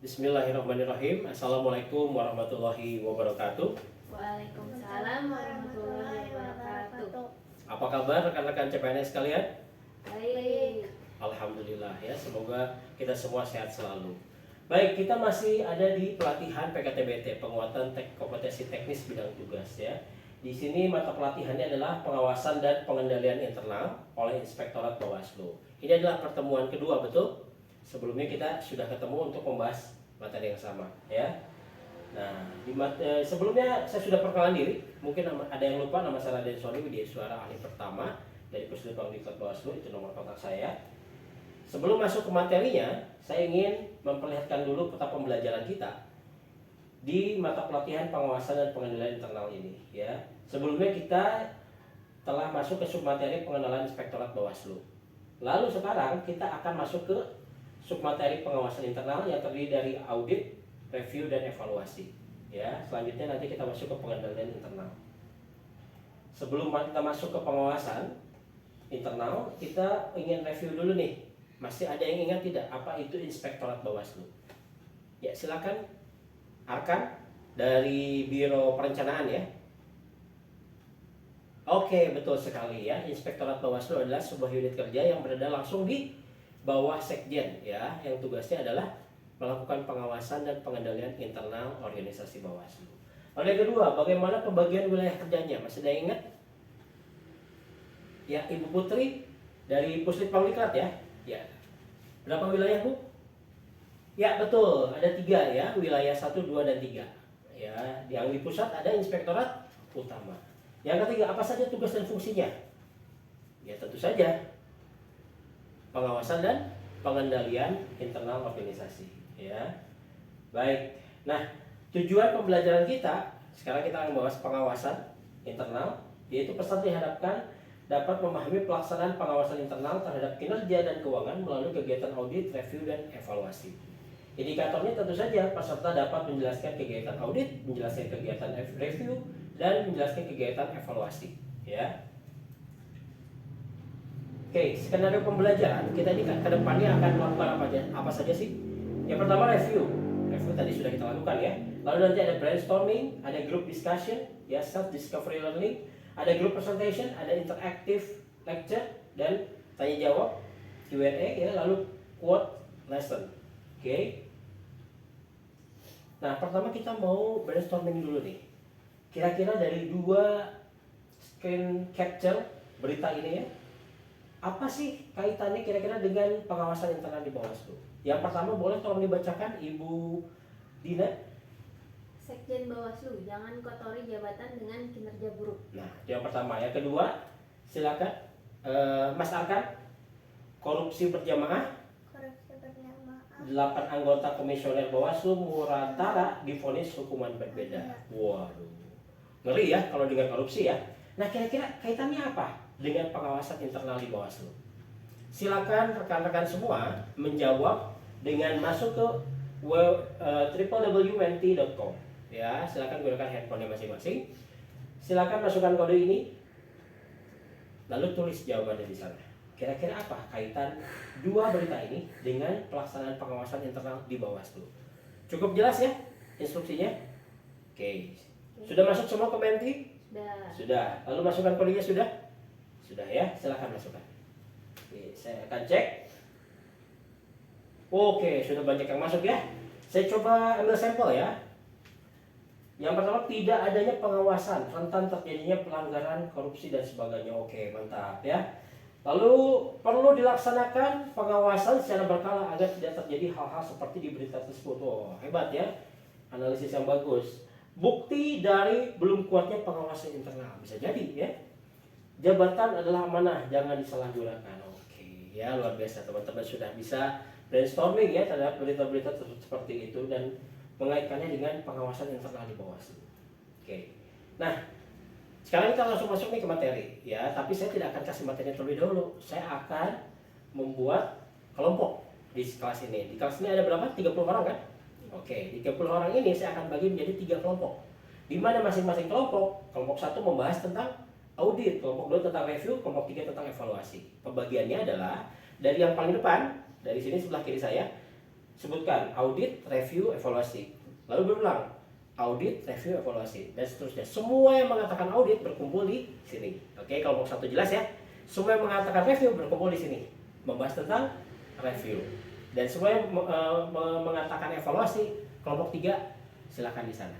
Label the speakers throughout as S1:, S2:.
S1: Bismillahirrahmanirrahim. Assalamualaikum warahmatullahi wabarakatuh.
S2: Waalaikumsalam warahmatullahi wabarakatuh.
S1: Apa kabar rekan-rekan CPNS sekalian?
S2: Baik.
S1: Alhamdulillah ya, semoga kita semua sehat selalu. Baik, kita masih ada di pelatihan PKTBT, penguatan kompetensi teknis bidang tugas ya. Di sini mata pelatihannya adalah pengawasan dan pengendalian internal oleh Inspektorat Bawaslu. Ini adalah pertemuan kedua, betul? Sebelumnya kita sudah ketemu untuk membahas materi yang sama ya. Nah, sebelumnya saya sudah perkenalan diri. Mungkin ada yang lupa, nama saya Raden Sony Widyaswara, ahli pertama dari Puslitbang Diklat Bawaslu, itu nomor kontak saya. Sebelum masuk ke materinya, saya ingin memperlihatkan dulu peta pembelajaran kita di mata pelatihan pengawasan dan pengendalian internal ini ya. Sebelumnya kita telah masuk ke submateri pengenalan Inspektorat Bawaslu. Lalu sekarang kita akan masuk ke submateri pengawasan internal yang terdiri dari audit, review, dan evaluasi. Ya, selanjutnya nanti kita masuk ke pengendalian internal. Sebelum kita masuk ke pengawasan internal, kita ingin review dulu nih. Masih ada yang ingat tidak apa itu Inspektorat Bawaslu? Ya, silakan Arkan dari Biro Perencanaan ya. Oke, betul sekali ya. Inspektorat Bawaslu adalah sebuah unit kerja yang berada langsung di bawah sekjen ya, yang tugasnya adalah melakukan pengawasan dan pengendalian internal organisasi Bawaslu. Lalu yang kedua, bagaimana pembagian wilayah kerjanya? Masih ada yang ingat? Ya, Ibu Putri dari Puslitbang Diklat ya. Ya. Berapa wilayah, Bu? Ya, betul. Ada 3 ya, wilayah 1, 2, dan 3. Ya, yang di pusat ada Inspektorat Utama. Yang ketiga, apa saja tugas dan fungsinya? Ya, tentu saja pengawasan dan pengendalian internal organisasi ya. Baik. Nah, tujuan pembelajaran kita sekarang kita akan bahas pengawasan internal, yaitu peserta diharapkan dapat memahami pelaksanaan pengawasan internal terhadap kinerja dan keuangan melalui kegiatan audit, review, dan evaluasi. Indikatornya tentu saja peserta dapat menjelaskan kegiatan audit, menjelaskan kegiatan review, dan menjelaskan kegiatan evaluasi ya. Oke, skenario pembelajaran kita ini ke depannya akan melakukan apa saja sih? Yang pertama review tadi sudah kita lakukan ya. Lalu nanti ada brainstorming, ada group discussion, ya self discovery learning, ada group presentation, ada interactive lecture dan tanya jawab Q&A ya, lalu quote lesson. Oke. Nah, pertama kita mau brainstorming dulu nih. Kira-kira dari 2 screen capture berita ini ya, apa sih kaitannya kira-kira dengan pengawasan internal di Bawaslu? Yang pertama boleh tolong dibacakan Ibu Dina.
S2: Sekjen Bawaslu, jangan kotori jabatan dengan kinerja buruk.
S1: Nah, itu yang pertama. Yang kedua, silakan Mas Arkan. Korupsi berjamaah. 8 anggota komisioner Bawaslu Muratara divonis hukuman berbeda. Waduh, ngeri ya kalau dengan korupsi ya. Nah, kira-kira kaitannya apa dengan pengawasan internal di Bawaslu? Silakan rekan-rekan semua menjawab dengan masuk ke www.menti.com ya. Silakan gunakan handphone masing-masing. Silakan masukkan kode ini, lalu tulis jawabannya di sana. Kira-kira apa kaitan 2 berita ini dengan pelaksanaan pengawasan internal di Bawaslu? Cukup jelas ya instruksinya? Oke. Sudah masuk semua ke Menti? Sudah. Lalu masukkan kodenya sudah? Sudah ya, silahkan masukkan. Oke, saya akan cek. Oke, sudah banyak yang masuk ya. Saya coba ambil sampel ya. Yang pertama, tidak adanya pengawasan, rentan terjadinya pelanggaran, korupsi, dan sebagainya. Oke, mantap ya. Lalu perlu dilaksanakan pengawasan secara berkala agar tidak terjadi hal-hal seperti di berita tersebut. Oh, hebat ya. Analisis yang bagus. Bukti dari belum kuatnya pengawasan internal. Bisa jadi ya. Jabatan adalah amanah, jangan disalahgunakan. Oke, ya luar biasa teman-teman sudah bisa brainstorming ya terhadap berita-berita seperti itu dan mengaitkannya dengan pengawasan internal di Bawaslu. Oke. Nah, sekarang kita langsung masuk nih ke materi ya, tapi saya tidak akan kasih materi terlebih dahulu. Saya akan membuat kelompok di kelas ini. Di kelas ini ada berapa? 30 orang kan? Oke, 30 orang ini saya akan bagi menjadi 3 kelompok. Di mana masing-masing kelompok 1 membahas tentang audit, kelompok 2 tentang review, kelompok 3 tentang evaluasi. Pembagiannya adalah dari yang paling depan, dari sini sebelah kiri saya sebutkan audit, review, evaluasi. Lalu berulang, audit, review, evaluasi, dan seterusnya. Semua yang mengatakan audit berkumpul di sini. Oke, kelompok 1 jelas ya. Semua yang mengatakan review berkumpul di sini, membahas tentang review. Dan semua yang mengatakan evaluasi, kelompok 3 silakan di sana.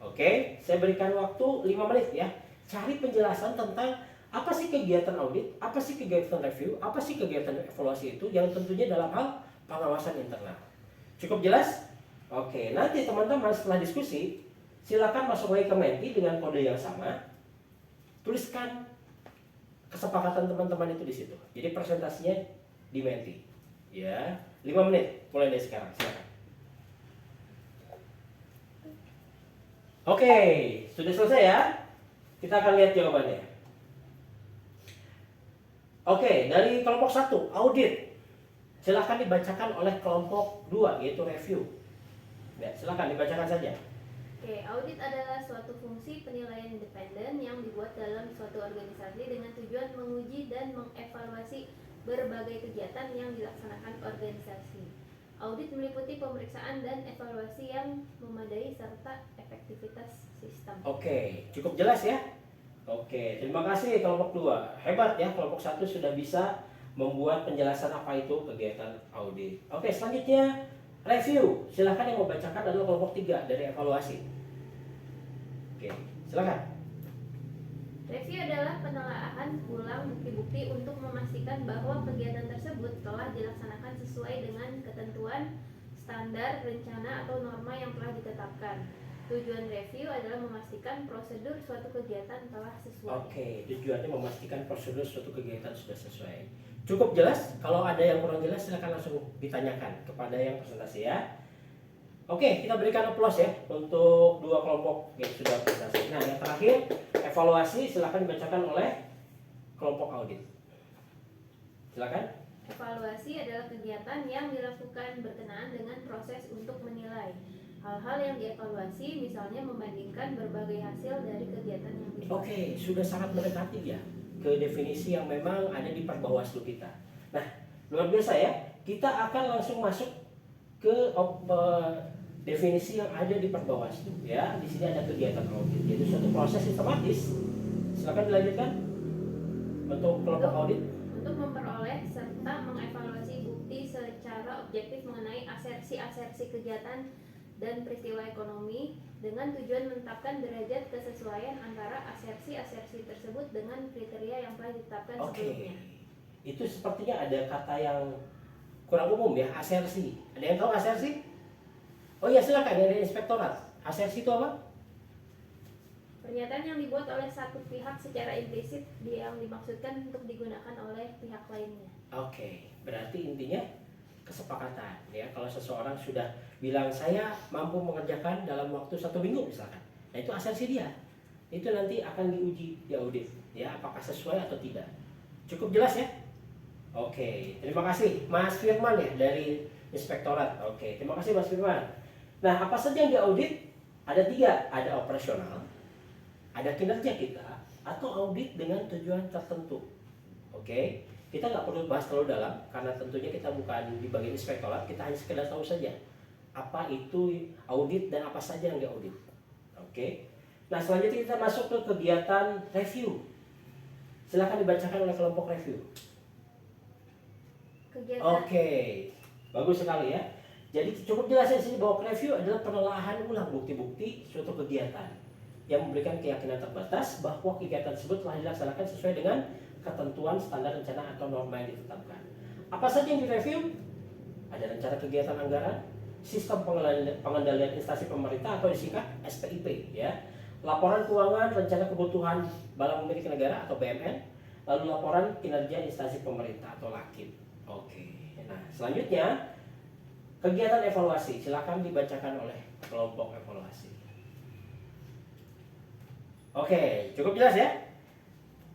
S1: Oke, saya berikan waktu 5 menit ya. Cari penjelasan tentang apa sih kegiatan audit, apa sih kegiatan review, apa sih kegiatan evaluasi itu yang tentunya dalam hal pengawasan internal. Cukup jelas? Oke, nanti teman-teman setelah diskusi silakan masuk lagi ke Menti dengan kode yang sama. Tuliskan kesepakatan teman-teman itu di situ. Jadi presentasinya di Menti. Ya, 5 menit mulai dari sekarang. Silakan. Oke, sudah selesai ya? Kita akan lihat jawabannya. Oke, dari kelompok 1, audit. Silakan dibacakan oleh kelompok 2, yaitu review. Ya, silakan dibacakan saja.
S2: Oke, audit adalah suatu fungsi penilaian independen yang dibuat dalam suatu organisasi dengan tujuan menguji dan mengevaluasi berbagai kegiatan yang dilaksanakan organisasi. Audit meliputi pemeriksaan dan evaluasi yang memadai serta efektivitas sistem.
S1: Oke, cukup jelas ya? Oke, terima kasih kelompok 2. Hebat ya, kelompok 1 sudah bisa membuat penjelasan apa itu kegiatan audit. Oke, selanjutnya review. Silakan yang membacakan adalah kelompok 3 dari evaluasi. Oke, silakan.
S2: Review adalah penelaahan ulang bukti-bukti untuk memastikan bahwa kegiatan tersebut telah dilaksanakan sesuai dengan ketentuan, standar, rencana, atau norma yang telah ditetapkan. Tujuan review adalah memastikan prosedur suatu kegiatan telah sesuai.
S1: Oke, tujuannya memastikan prosedur suatu kegiatan sudah sesuai. Cukup jelas? Kalau ada yang kurang jelas silakan langsung ditanyakan kepada yang presentasi ya. Oke, kita berikan aplaus ya untuk 2 kelompok yang sudah presentasi. Nah, yang terakhir evaluasi silakan dibacakan oleh kelompok audit. Silakan.
S2: Evaluasi adalah kegiatan yang dilakukan berkenaan dengan proses untuk menilai hal-hal yang dievaluasi, misalnya membandingkan berbagai hasil dari kegiatan yang dibuat.
S1: Oke, sudah sangat mendekati ya ke definisi yang memang ada di Perbawaslu kita. Nah, luar biasa ya. Kita akan langsung masuk ke definisi yang ada di Perbawaslu ya. Di sini ada kegiatan audit, yaitu suatu proses sistematis. Silakan dilanjutkan untuk kelompok audit.
S2: Untuk memperoleh serta mengevaluasi bukti secara objektif mengenai asersi-asersi kegiatan dan peristiwa ekonomi dengan tujuan menetapkan derajat kesesuaian antara asersi-asersi tersebut dengan kriteria yang telah ditetapkan sebelumnya.
S1: Itu sepertinya ada kata yang kurang umum ya, asersi. Ada yang tahu asersi? Oh iya, silakan dari inspektorat. Asersi itu apa?
S2: Pernyataan yang dibuat oleh satu pihak secara implisit yang dimaksudkan untuk digunakan oleh pihak lainnya.
S1: Oke, berarti intinya kesepakatan ya. Kalau seseorang sudah bilang saya mampu mengerjakan dalam waktu 1 minggu misalkan, nah itu asersi dia. Itu nanti akan diuji di audit ya, apakah sesuai atau tidak. Cukup jelas ya? Oke, terima kasih Mas Firman ya dari inspektorat. Oke, terima kasih Mas Firman. Nah, apa saja yang diaudit? Ada 3, ada operasional, ada kinerja kita, atau audit dengan tujuan tertentu. Oke, kita nggak perlu bahas terlalu dalam karena tentunya kita bukan di bagian inspektorat, kita hanya sekedar tahu saja apa itu audit dan apa saja yang diaudit. Oke, nah selanjutnya kita masuk ke kegiatan review. Silakan dibacakan oleh kelompok review.
S2: Kegiatan.
S1: Oke, bagus sekali ya. Jadi cukup jelas di sini bahwa review adalah penelaahan ulang bukti-bukti suatu kegiatan yang memberikan keyakinan terbatas bahwa kegiatan tersebut telah dilaksanakan sesuai dengan ketentuan, standar, rencana, atau norma yang ditetapkan. Apa saja yang direview? Ada rencana kegiatan anggaran, sistem pengendalian instansi pemerintah atau disingkat SPIP ya, laporan keuangan, rencana kebutuhan barang milik negara atau BMN, lalu laporan kinerja instansi pemerintah atau LAKIP. Oke, nah selanjutnya kegiatan evaluasi, silakan dibacakan oleh kelompok evaluasi. Oke, cukup jelas ya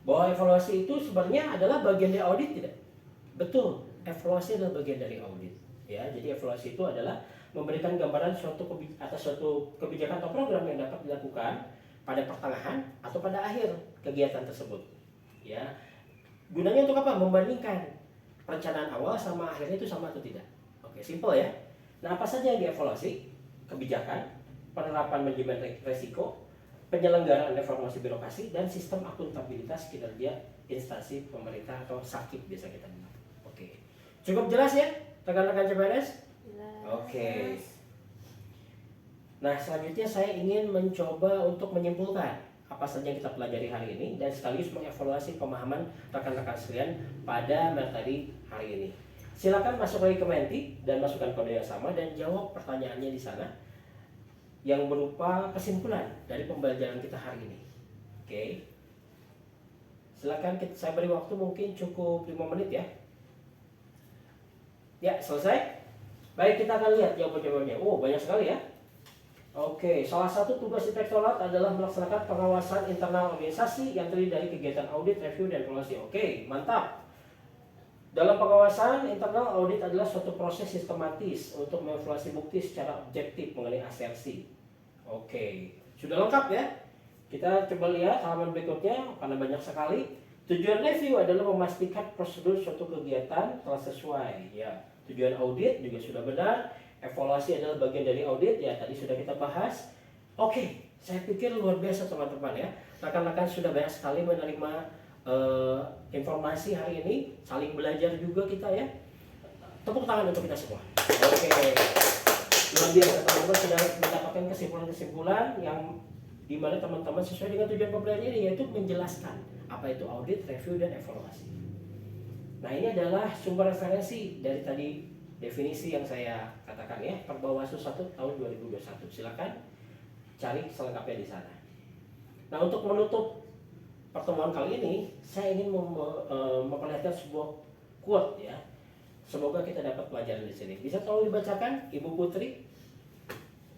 S1: bahwa evaluasi itu sebenarnya adalah bagian dari audit, tidak? Betul, evaluasi adalah bagian dari audit ya. Jadi evaluasi itu adalah memberikan gambaran atas suatu kebijakan atau program yang dapat dilakukan pada pertengahan atau pada akhir kegiatan tersebut ya. Gunanya untuk apa? Membandingkan perencanaan awal sama akhirnya itu sama atau tidak. Oke, simple ya. Nah, apa saja yang dievaluasi? Kebijakan, penerapan manajemen resiko, penyelenggaraan reformasi birokrasi, dan sistem akuntabilitas kinerja instansi pemerintah atau SAKIP biasa kita bilang. Oke, cukup jelas ya rekan-rekan CPNS?
S2: Jelas.
S1: Oke. Nah, selanjutnya saya ingin mencoba untuk menyimpulkan apa saja yang kita pelajari hari ini dan sekaligus mengevaluasi pemahaman rekan-rekan sekalian pada materi hari ini. Silakan masuk lagi ke Menti dan masukkan kode yang sama dan jawab pertanyaannya di sana yang berupa kesimpulan dari pembelajaran kita hari ini. Oke. Silakan saya beri waktu mungkin cukup 5 menit ya. Ya, selesai? Baik, kita akan lihat jawaban-jawabannya. Oh, banyak sekali ya. Oke, salah satu tugas inspektorat adalah melaksanakan pengawasan internal organisasi yang terdiri dari kegiatan audit, review, dan evaluasi. Oke, mantap. Dalam pengawasan internal, audit adalah suatu proses sistematis untuk mengevaluasi bukti secara objektif mengenai asersi. Oke, sudah lengkap ya. Kita coba lihat halaman berikutnya karena banyak sekali. Tujuan review adalah memastikan prosedur suatu kegiatan telah sesuai. Ya, tujuan audit juga sudah benar. Evaluasi adalah bagian dari audit, ya tadi sudah kita bahas. Oke, saya pikir luar biasa teman-teman ya. Rekan-rekan sudah banyak sekali menerima informasi hari ini, saling belajar juga kita ya. Tepuk tangan untuk kita semua. Oke, luar biasa teman-teman sudah mendapatkan kesimpulan-kesimpulan yang dimana teman-teman sesuai dengan tujuan pembelajaran ini, yaitu menjelaskan apa itu audit, review, dan evaluasi. Nah, ini adalah sumber referensi dari tadi definisi yang saya katakan ya, Perbawaslu 1 tahun 2021. Silakan cari selengkapnya di sana. Nah, untuk menutup pertemuan kali ini, saya ingin memperlihatkan sebuah quote ya. Semoga kita dapat pelajaran di sini. Bisa tolong dibacakan, Ibu Putri?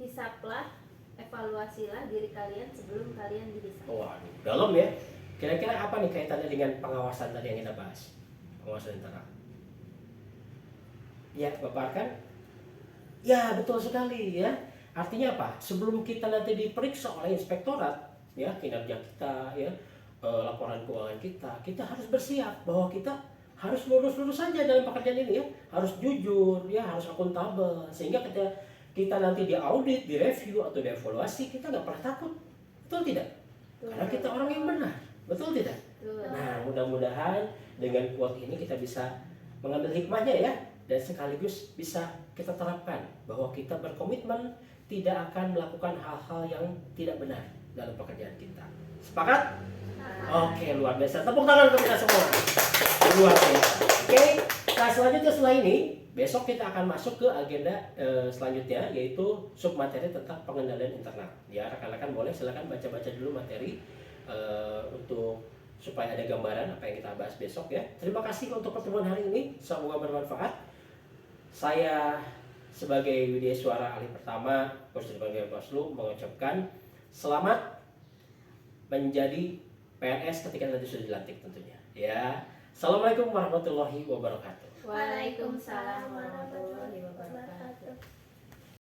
S2: Hisaplah, evaluasilah diri kalian sebelum kalian dihisap.
S1: Waduh, dalam ya. Kira-kira apa nih kaitannya dengan pengawasan tadi yang kita bahas? Pengawasan internal. Ya, Bapak kan? Ya, betul sekali ya. Artinya apa? Sebelum kita nanti diperiksa oleh inspektorat, ya kinerja kita, ya laporan keuangan kita harus bersiap bahwa kita harus lurus-lurus saja dalam pekerjaan ini ya. Harus jujur, ya harus akuntabel. Sehingga kita nanti diaudit, direview atau dievaluasi, kita nggak pernah takut. Betul tidak? Karena kita orang yang benar. Betul tidak? Nah, mudah-mudahan dengan quote ini kita bisa mengambil hikmahnya ya. Dan sekaligus bisa kita terapkan bahwa kita berkomitmen tidak akan melakukan hal-hal yang tidak benar dalam pekerjaan kita. Sepakat? Oke, luar biasa. Tepuk tangan untuk kita semua. Luar biasa. Oke, nah selanjutnya setelah ini, besok kita akan masuk ke agenda selanjutnya, yaitu submateri tentang pengendalian internal. Ya, rekan-rekan boleh silakan baca-baca dulu materi untuk supaya ada gambaran apa yang kita bahas besok ya. Terima kasih untuk pertemuan hari ini. Semoga bermanfaat. Saya sebagai Widya Suara ahli pertama Kursi Bawaslu mengucapkan selamat menjadi PNS ketika nanti sudah dilantik tentunya. Ya, assalamualaikum warahmatullahi wabarakatuh.
S2: Waalaikumsalam warahmatullahi wabarakatuh.